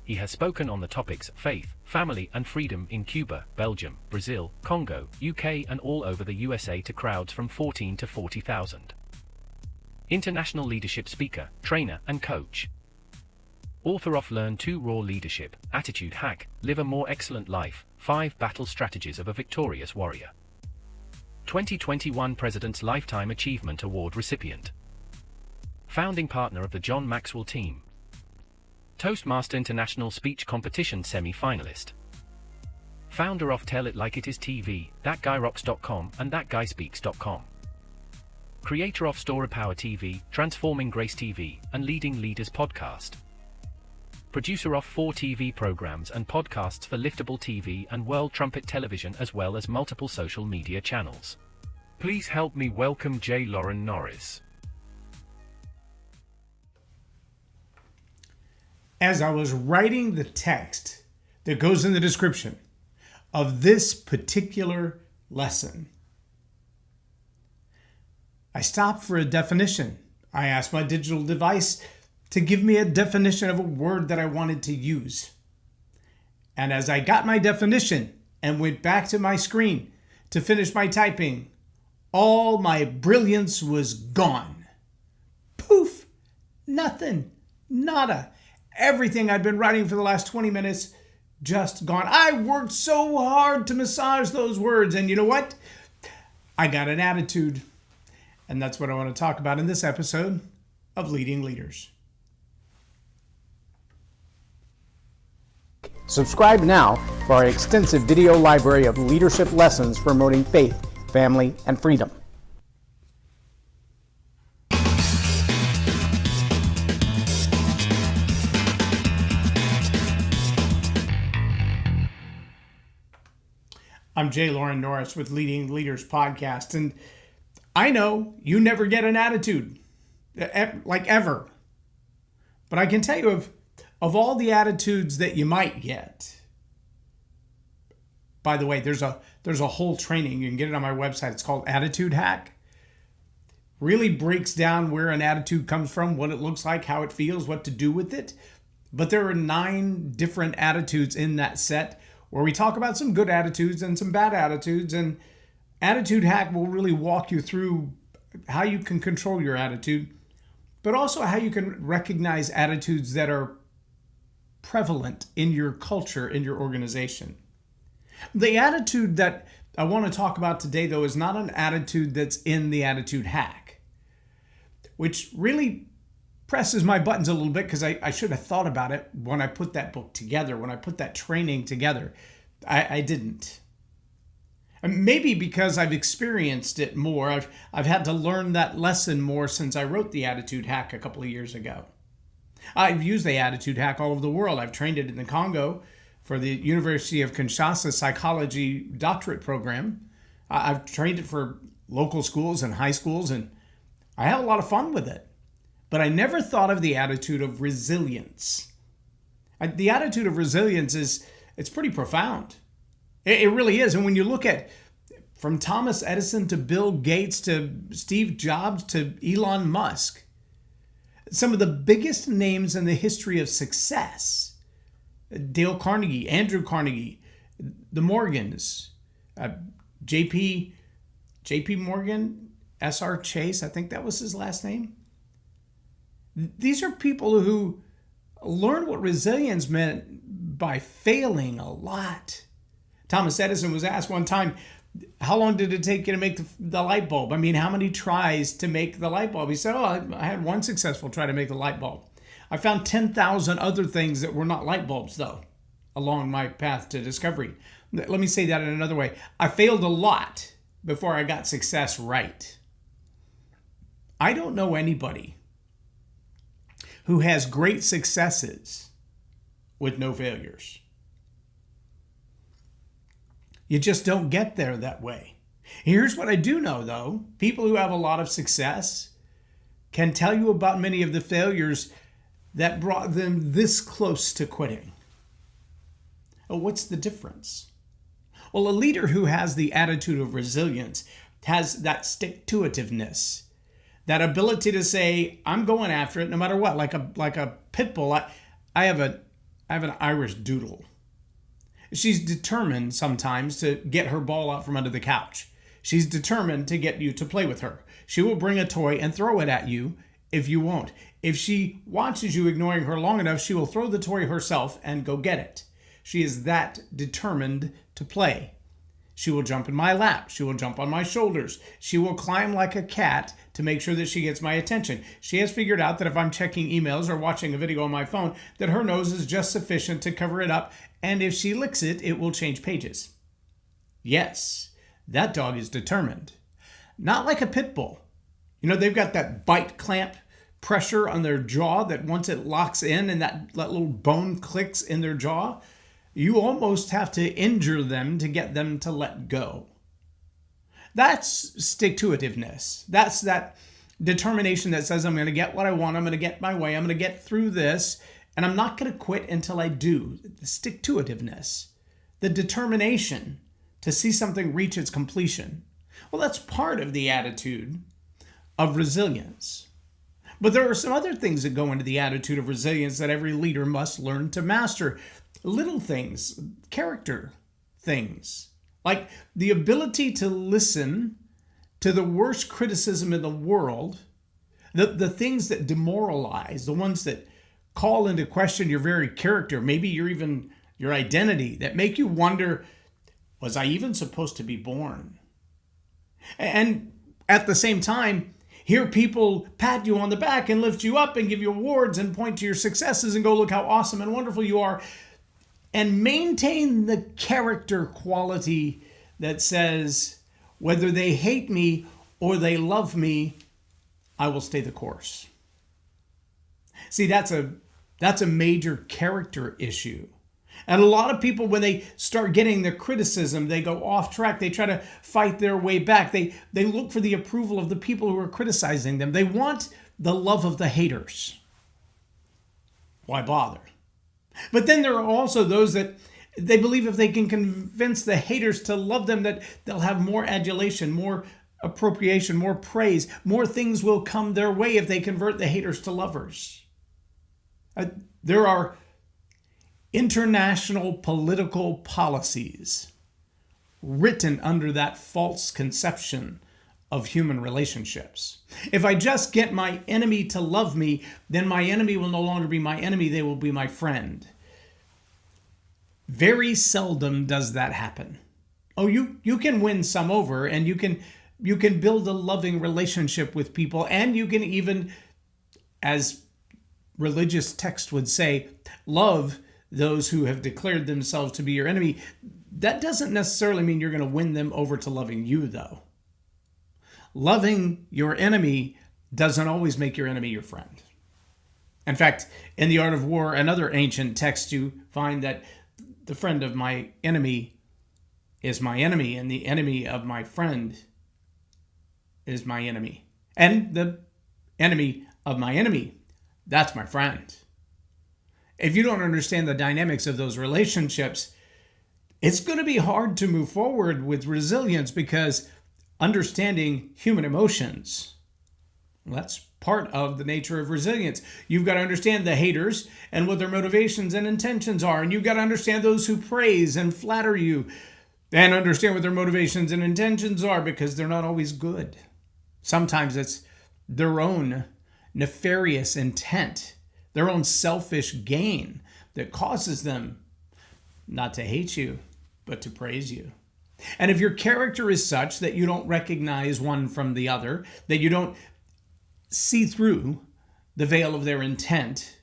he has spoken on the topics faith, family and freedom in Cuba, Belgium, Brazil, Congo, UK and all over the USA to crowds from 14 to 40,000. International leadership speaker, trainer and coach. Author of Learn to Raw Leadership, Attitude Hack, Live a More Excellent Life, 5 Battle Strategies of a Victorious Warrior. 2021 President's Lifetime Achievement Award recipient. Founding partner of the John Maxwell team. Toastmaster International Speech Competition semi-finalist. Founder of Tell It Like It Is TV, ThatGuyRocks.com and ThatGuySpeaks.com. Creator of Story Power TV, Transforming Grace TV, and Leading Leaders Podcast. Producer of 4 TV programs and podcasts for Liftable TV and World Trumpet Television as well as multiple social media channels. Please help me welcome J Loren Norris. As I was writing the text that goes in the description of this particular lesson, I stopped for a definition. I asked my digital device to give me a definition of a word that I wanted to use. And as I got my definition and went back to my screen to finish my typing, all my brilliance was gone. Poof! Nothing. Nada. Everything I'd been writing for the last 20 minutes, just gone. I worked so hard to massage those words, and you know what? I got an attitude. And that's what I want to talk about in this episode of Leading Leaders. Subscribe now for our extensive video library of leadership lessons promoting faith, family, and freedom. I'm J Loren Norris with Leading Leaders Podcast, and I know you never get an attitude, like ever. But I can tell you of all the attitudes that you might get. By the way, there's a whole training. You can get it on my website. It's called Attitude Hack. Really breaks down where an attitude comes from, what it looks like, how it feels, what to do with it. But there are 9 different attitudes in that set where we talk about some good attitudes and some bad attitudes. And Attitude Hack will really walk you through how you can control your attitude, but also how you can recognize attitudes that are prevalent in your culture, in your organization. The attitude that I want to talk about today, though, is not an attitude that's in the Attitude Hack, which really presses my buttons a little bit because I should have thought about it when I put that book together, when I put that training together. I didn't. Maybe because I've experienced it more. I've had to learn that lesson more since I wrote the Attitude Hack a couple of years ago. I've used the Attitude Hack all over the world. I've trained it in the Congo for the University of Kinshasa psychology doctorate program. I've trained it for local schools and high schools, and I had a lot of fun with it. But I never thought of the attitude of resilience. The attitude of resilience it's pretty profound. It really is. And when you look at from Thomas Edison to Bill Gates to Steve Jobs to Elon Musk, some of the biggest names in the history of success, Dale Carnegie, Andrew Carnegie, the Morgans, JP Morgan, S.R. Chase, I think that was his last name. These are people who learned what resilience meant by failing a lot. Thomas Edison was asked one time, how long did it take you to make the light bulb? I mean, how many tries to make the light bulb? He said, I had one successful try to make the light bulb. I found 10,000 other things that were not light bulbs, though, along my path to discovery. Let me say that in another way. I failed a lot before I got success right. I don't know anybody who has great successes with no failures. You just don't get there that way. Here's what I do know, though. People who have a lot of success can tell you about many of the failures that brought them this close to quitting. Oh, what's the difference? Well, a leader who has the attitude of resilience has that stick-to-itiveness, that ability to say, I'm going after it no matter what, like a pit bull. I have I have an Irish doodle. She's determined sometimes to get her ball out from under the couch. She's determined to get you to play with her. She will bring a toy and throw it at you if you won't. If she watches you ignoring her long enough, she will throw the toy herself and go get it. She is that determined to play. She will jump in my lap. She will jump on my shoulders. She will climb like a cat to make sure that she gets my attention. She has figured out that if I'm checking emails or watching a video on my phone, that her nose is just sufficient to cover it up, and if she licks it, it will change pages. Yes, that dog is determined. Not like a pit bull. You know, they've got that bite clamp pressure on their jaw that once it locks in and that little bone clicks in their jaw, you almost have to injure them to get them to let go. That's stick-to-itiveness. That's that determination that says, I'm going to get what I want, I'm going to get my way, I'm going to get through this, and I'm not going to quit until I do. The stick-to-itiveness, the determination to see something reach its completion. Well, that's part of the attitude of resilience. But there are some other things that go into the attitude of resilience that every leader must learn to master. Little things, character things, like the ability to listen to the worst criticism in the world, the things that demoralize, the ones that call into question your very character, maybe your identity, that make you wonder, was I even supposed to be born? And at the same time, hear people pat you on the back and lift you up and give you awards and point to your successes and go, look how awesome and wonderful you are. And maintain the character quality that says, whether they hate me or they love me, I will stay the course. See, that's a major character issue. And a lot of people, when they start getting the criticism, they go off track. They try to fight their way back. They look for the approval of the people who are criticizing them. They want the love of the haters. Why bother? But then there are also those that they believe if they can convince the haters to love them, that they'll have more adulation, more appropriation, more praise, more things will come their way if they convert the haters to lovers. There are international political policies written under that false conception of human relationships. If I just get my enemy to love me, then my enemy will no longer be my enemy, they will be my friend. Very seldom does that happen. Oh, you can win some over, and you can build a loving relationship with people, and you can even, as religious text would say, love those who have declared themselves to be your enemy. That doesn't necessarily mean you're going to win them over to loving you, though. Loving your enemy doesn't always make your enemy your friend. In fact, in The Art of War, another ancient text, you find that the friend of my enemy is my enemy, and the enemy of my friend is my enemy. And the enemy of my enemy, that's my friend. If you don't understand the dynamics of those relationships, it's going to be hard to move forward with resilience, because understanding human emotions, that's part of the nature of resilience. You've got to understand the haters and what their motivations and intentions are. And you've got to understand those who praise and flatter you, and understand what their motivations and intentions are, because they're not always good. Sometimes it's their own nefarious intent, their own selfish gain that causes them not to hate you, but to praise you. And if your character is such that you don't recognize one from the other, that you don't see through the veil of their intent,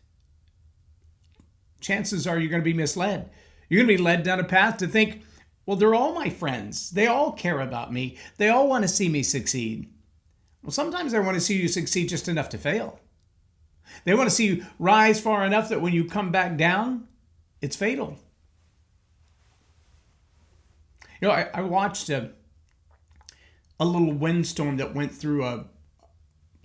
chances are you're going to be misled. You're going to be led down a path to think, well, they're all my friends. They all care about me. They all want to see me succeed. Well, sometimes they want to see you succeed just enough to fail. They want to see you rise far enough that when you come back down, it's fatal. You know, I watched a little windstorm that went through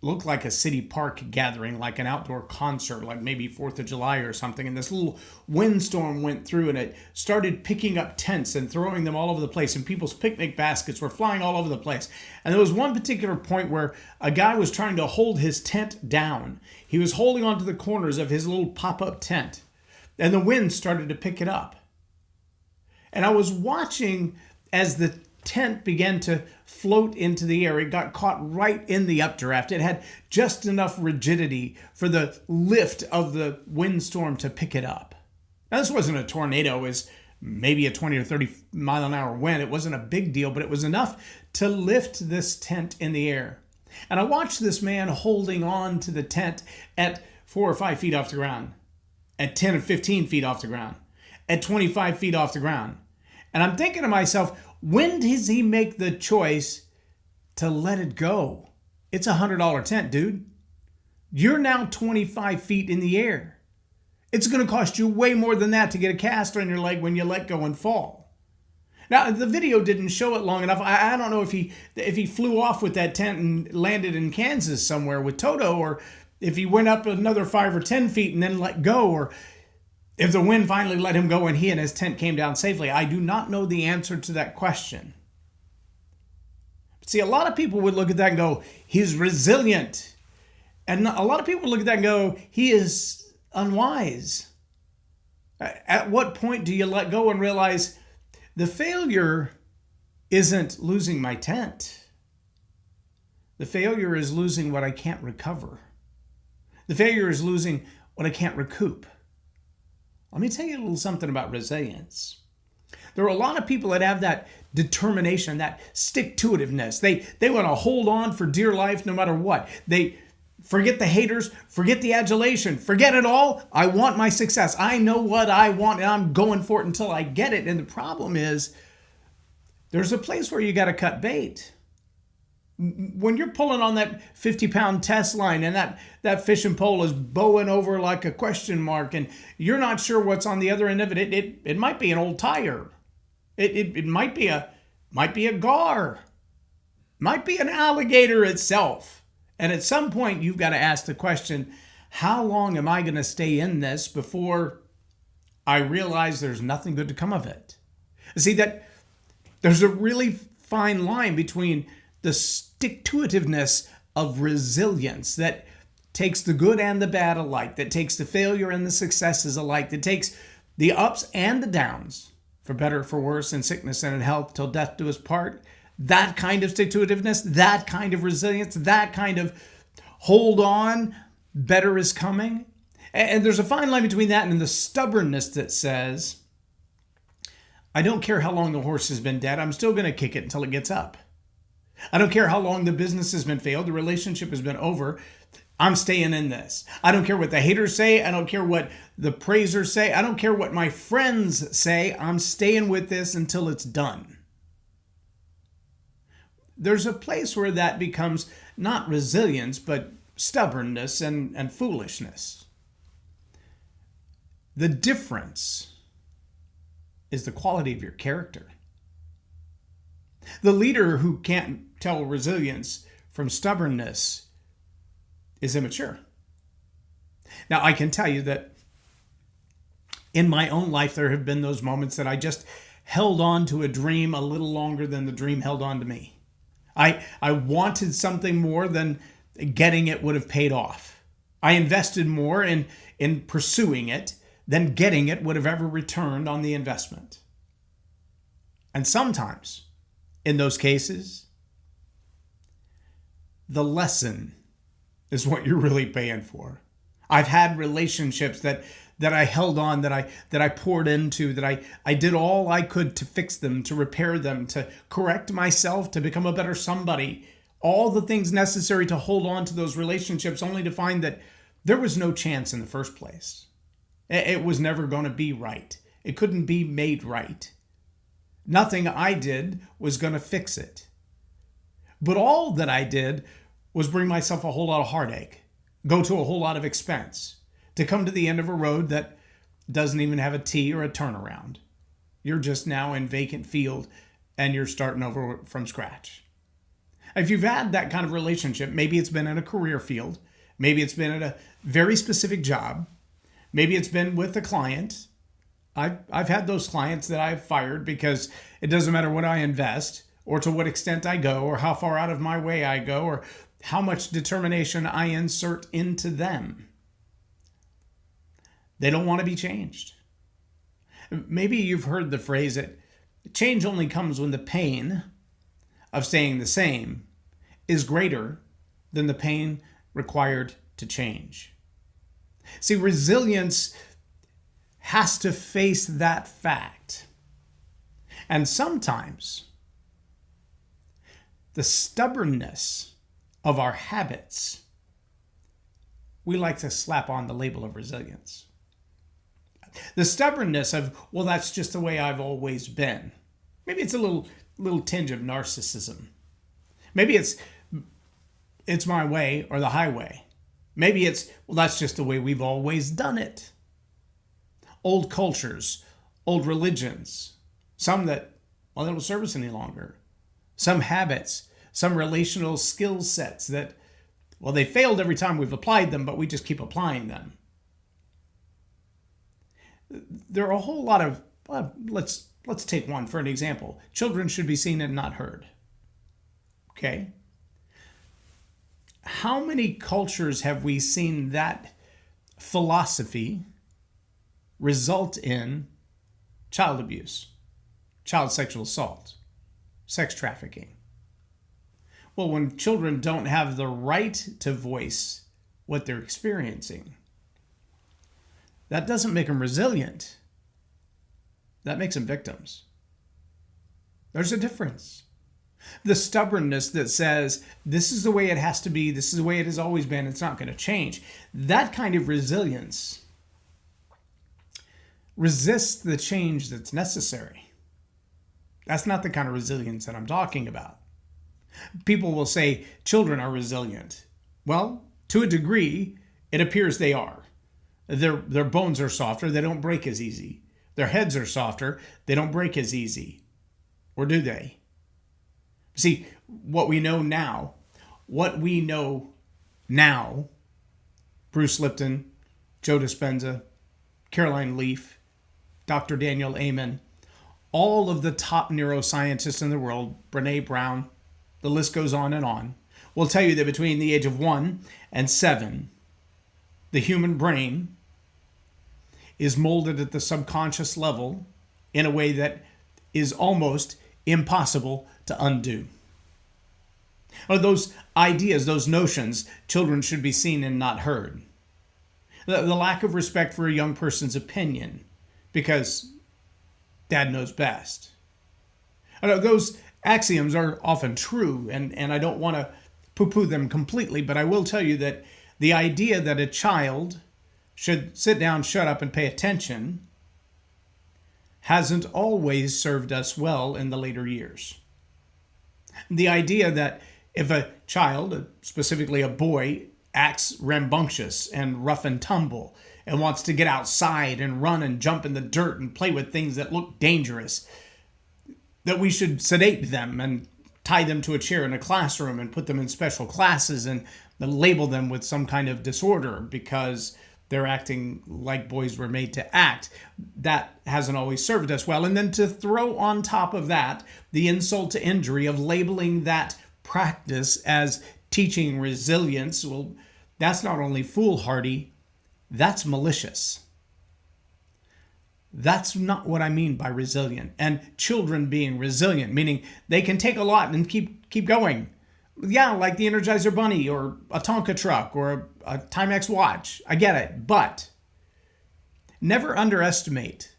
looked like a city park gathering, like an outdoor concert, like maybe 4th of July or something. And this little windstorm went through, and it started picking up tents and throwing them all over the place. And people's picnic baskets were flying all over the place. And there was one particular point where a guy was trying to hold his tent down. He was holding onto the corners of his little pop-up tent. and the wind started to pick it up. And I was watching as the tent began to float into the air. It got caught right in the updraft. It had just enough rigidity for the lift of the windstorm to pick it up. Now, this wasn't a tornado. It was maybe a 20 or 30 mile an hour wind. It wasn't a big deal, but it was enough to lift this tent in the air. And I watched this man holding on to the tent at 4 or 5 feet off the ground, at 10 or 15 feet off the ground, at 25 feet off the ground. And I'm thinking to myself, when does he make the choice to let it go? It's a $100 tent, dude. You're now 25 feet in the air. It's going to cost you way more than that to get a cast on your leg when you let go and fall. Now, the video didn't show it long enough. I don't know if he flew off with that tent and landed in Kansas somewhere with Toto, or if he went up another 5 or 10 feet and then let go, or if the wind finally let him go and he and his tent came down safely. I do not know the answer to that question. But see, a lot of people would look at that and go, he's resilient. And a lot of people would look at that and go, he is unwise. At what point do you let go and realize the failure isn't losing my tent? The failure is losing what I can't recover. The failure is losing what I can't recoup. Let me tell you a little something about resilience. There are a lot of people that have that determination, that stick-to-itiveness. They want to hold on for dear life no matter what. They forget the haters, forget the adulation, forget it all. I want my success. I know what I want and I'm going for it until I get it. And the problem is there's a place where you got to cut bait. When you're pulling on that 50-pound test line and that fishing pole is bowing over like a question mark and you're not sure what's on the other end of it, it might be an old tire. It might be a gar. Might be an alligator itself. And at some point you've got to ask the question, how long am I going to stay in this before I realize there's nothing good to come of it? See, that there's a really fine line between the stick-to-itiveness of resilience that takes the good and the bad alike, that takes the failure and the successes alike, that takes the ups and the downs, for better, for worse, in sickness and in health, till death do us part. That kind of stick-to-itiveness, that kind of resilience, that kind of hold on, better is coming. And there's a fine line between that and the stubbornness that says, I don't care how long the horse has been dead, I'm still going to kick it until it gets up. I don't care how long the business has been failed, the relationship has been over, I'm staying in this. I don't care what the haters say, I don't care what the praisers say, I don't care what my friends say, I'm staying with this until it's done. There's a place where that becomes not resilience, but stubbornness and foolishness. The difference is the quality of your character. The leader who can't tell resilience from stubbornness is immature. Now, I can tell you that in my own life, there have been those moments that I just held on to a dream a little longer than the dream held on to me. I wanted something more than getting it would have paid off. I invested more in pursuing it than getting it would have ever returned on the investment. And sometimes, in those cases, the lesson is what you're really paying for. I've had relationships that I held on, that I poured into, that I did all I could to fix them, to repair them, to correct myself, to become a better somebody. All the things necessary to hold on to those relationships, only to find that there was no chance in the first place. It was never going to be right. It couldn't be made right. Nothing I did was going to fix it. But all that I did was bring myself a whole lot of heartache, go to a whole lot of expense, to come to the end of a road that doesn't even have a T or a turnaround. You're just now in vacant field and you're starting over from scratch. If you've had that kind of relationship, maybe it's been in a career field, maybe it's been at a very specific job, maybe it's been with a client. I've had those clients that I've fired because it doesn't matter what I invest or to what extent I go or how far out of my way I go or how much determination I insert into them. They don't want to be changed. Maybe you've heard the phrase that change only comes when the pain of staying the same is greater than the pain required to change. See, resilience has to face that fact. And sometimes the stubbornness of our habits, we like to slap on the label of resilience. The stubbornness of, well, that's just the way I've always been. Maybe it's a little tinge of narcissism. Maybe it's my way or the highway. Maybe it's, well, that's just the way we've always done it. Old cultures, old religions, some that, well, they don't serve us any longer. Some habits, some relational skill sets that, well, they failed every time we've applied them, but we just keep applying them. There are a whole lot of, well, let's take one for an example. Children should be seen and not heard. Okay? How many cultures have we seen that philosophy result in child abuse, child sexual assault, sex trafficking? Well, when children don't have the right to voice what they're experiencing, that doesn't make them resilient. That makes them victims. There's a difference. The stubbornness that says, this is the way it has to be, this is the way it has always been, it's not going to change. That kind of resilience resists the change that's necessary. That's not the kind of resilience that I'm talking about. People will say children are resilient. Well, to a degree, it appears they are. Their bones are softer, they don't break as easy. Their heads are softer, they don't break as easy. Or do they? See, what we know now, Bruce Lipton, Joe Dispenza, Caroline Leaf, Dr. Daniel Amen, all of the top neuroscientists in the world, Brene Brown, the list goes on, will tell you that between the age of 1 and 7, the human brain is molded at the subconscious level in a way that is almost impossible to undo. Or those ideas, those notions, children should be seen and not heard. The lack of respect for a young person's opinion because dad knows best. Those axioms are often true, and I don't want to poo-poo them completely, but I will tell you that the idea that a child should sit down, shut up, and pay attention hasn't always served us well in the later years. The idea that if a child, specifically a boy, acts rambunctious and rough and tumble and wants to get outside and run and jump in the dirt and play with things that look dangerous, that we should sedate them and tie them to a chair in a classroom and put them in special classes and label them with some kind of disorder because they're acting like boys were made to act. That hasn't always served us well. And then to throw on top of that the insult to injury of labeling that practice as teaching resilience, well, that's not only foolhardy, that's malicious. That's not what I mean by resilient. And children being resilient, meaning they can take a lot and keep going. Yeah, like the Energizer Bunny or a Tonka truck or a Timex watch. I get it. But never underestimate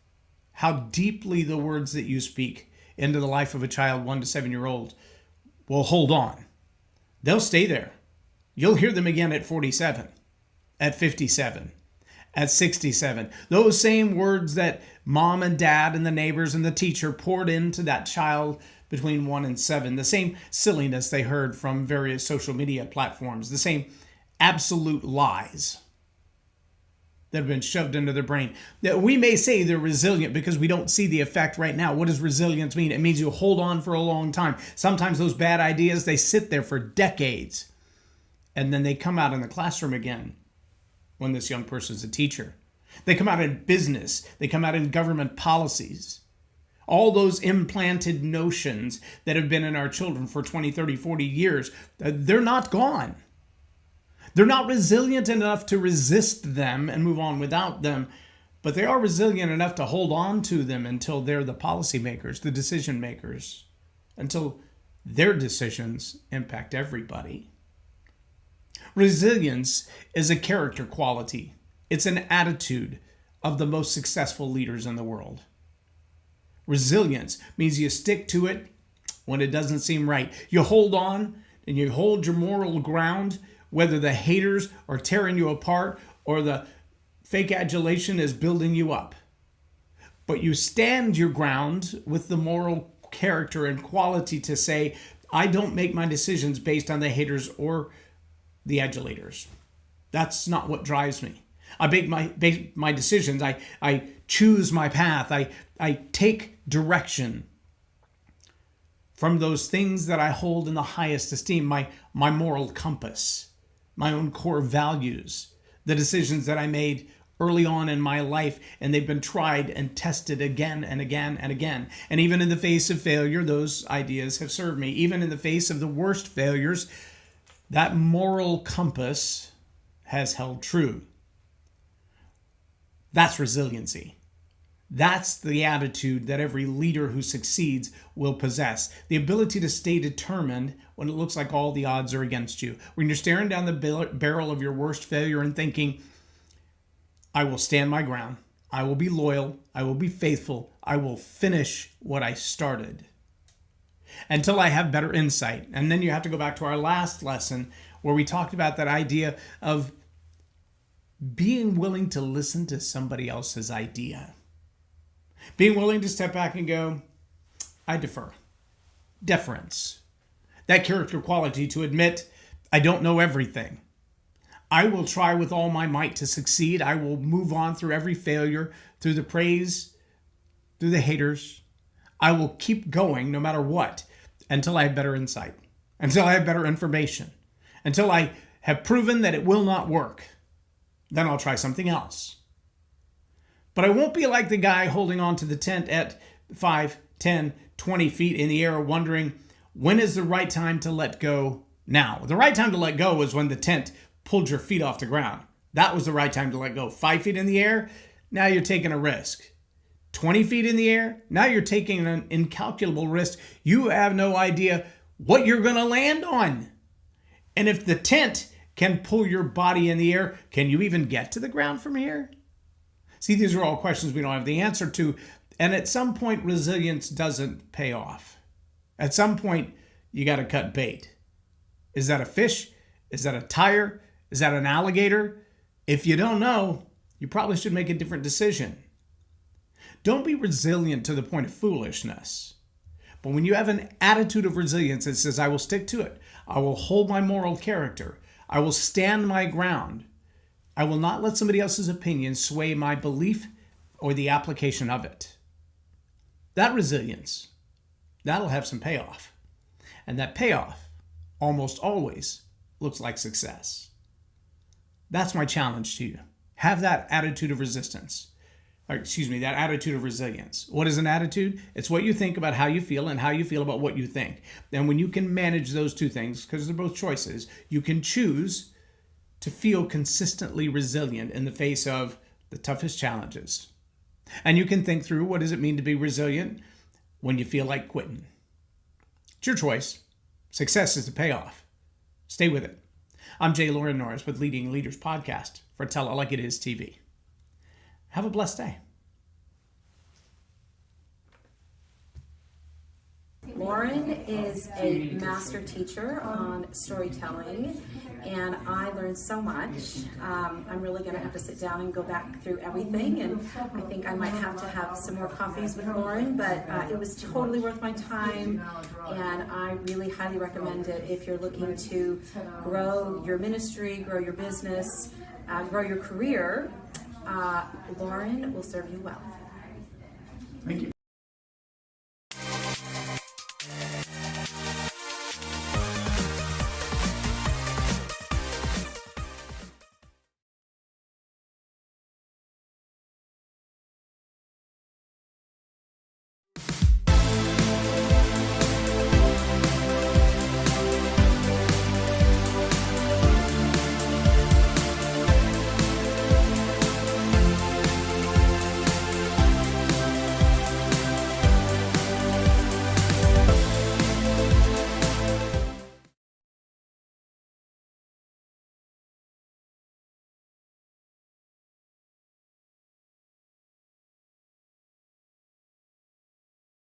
how deeply the words that you speak into the life of a child, 1 to 7 year old, will hold on. They'll stay there. You'll hear them again at 47, at 57, at 67. Those same words that mom and dad and the neighbors and the teacher poured into that child between 1 and 7, the same silliness they heard from various social media platforms, the same absolute lies that have been shoved into their brain. That we may say they're resilient because we don't see the effect right now. What does resilience mean? It means you hold on for a long time. Sometimes those bad ideas, they sit there for decades, and then they come out in the classroom again when this young person's a teacher. They come out in business. They come out in government policies. All those implanted notions that have been in our children for 20, 30, 40 years, they're not gone. They're not resilient enough to resist them and move on without them, but they are resilient enough to hold on to them until they're the policymakers, the decision makers, until their decisions impact everybody. Resilience is a character quality. It's an attitude of the most successful leaders in the world. Resilience means you stick to it when it doesn't seem right. You hold on and you hold your moral ground, whether the haters are tearing you apart or the fake adulation is building you up. But you stand your ground with the moral character and quality to say, I don't make my decisions based on the haters or the adulators. That's not what drives me. I make my decisions. I choose my path. I take direction from those things that I hold in the highest esteem, my moral compass, my own core values, the decisions that I made early on in my life, and they've been tried and tested again and again and again. And even in the face of failure, those ideas have served me. Even in the face of the worst failures, that moral compass has held true. That's resiliency. That's the attitude that every leader who succeeds will possess. The ability to stay determined when it looks like all the odds are against you. When you're staring down the barrel of your worst failure and thinking, I will stand my ground. I will be loyal. I will be faithful. I will finish what I started until I have better insight. And then you have to go back to our last lesson where we talked about that idea of being willing to listen to somebody else's idea. Being willing to step back and go, I defer. Deference. That character quality to admit, I don't know everything. I will try with all my might to succeed. I will move on through every failure, through the praise, through the haters. I will keep going no matter what until I have better insight, until I have better information, until I have proven that it will not work. Then I'll try something else. But I won't be like the guy holding on to the tent at 5, 10, 20 feet in the air wondering, when is the right time to let go now? The right time to let go was when the tent pulled your feet off the ground. That was the right time to let go. 5 feet in the air, now you're taking a risk. 20 feet in the air, now you're taking an incalculable risk. You have no idea what you're going to land on. And if the tent can pull your body in the air, can you even get to the ground from here? See, these are all questions we don't have the answer to. And at some point, resilience doesn't pay off. At some point, you got to cut bait. Is that a fish? Is that a tire? Is that an alligator? If you don't know, you probably should make a different decision. Don't be resilient to the point of foolishness. But when you have an attitude of resilience that says, I will stick to it, I will hold my moral character, I will stand my ground, I will not let somebody else's opinion sway my belief or the application of it. That resilience, that'll have some payoff. And that payoff almost always looks like success. That's my challenge to you. Have that attitude of resistance. That attitude of resilience. What is an attitude? It's what you think about how you feel and how you feel about what you think. And when you can manage those two things, because they're both choices, you can choose to feel consistently resilient in the face of the toughest challenges. And you can think through, what does it mean to be resilient when you feel like quitting? It's your choice. Success is the payoff. Stay with it. I'm J Loren Norris with Leading Leaders Podcast for Tell It Like It Is TV. Have a blessed day. Loren is a master teacher on storytelling, and I learned so much. I'm really going to have to sit down and go back through everything, and I think I might have to have some more coffees with Loren, but it was totally worth my time, and I really highly recommend it if you're looking to grow your ministry, grow your business, grow your career. Loren will serve you well. Thank you.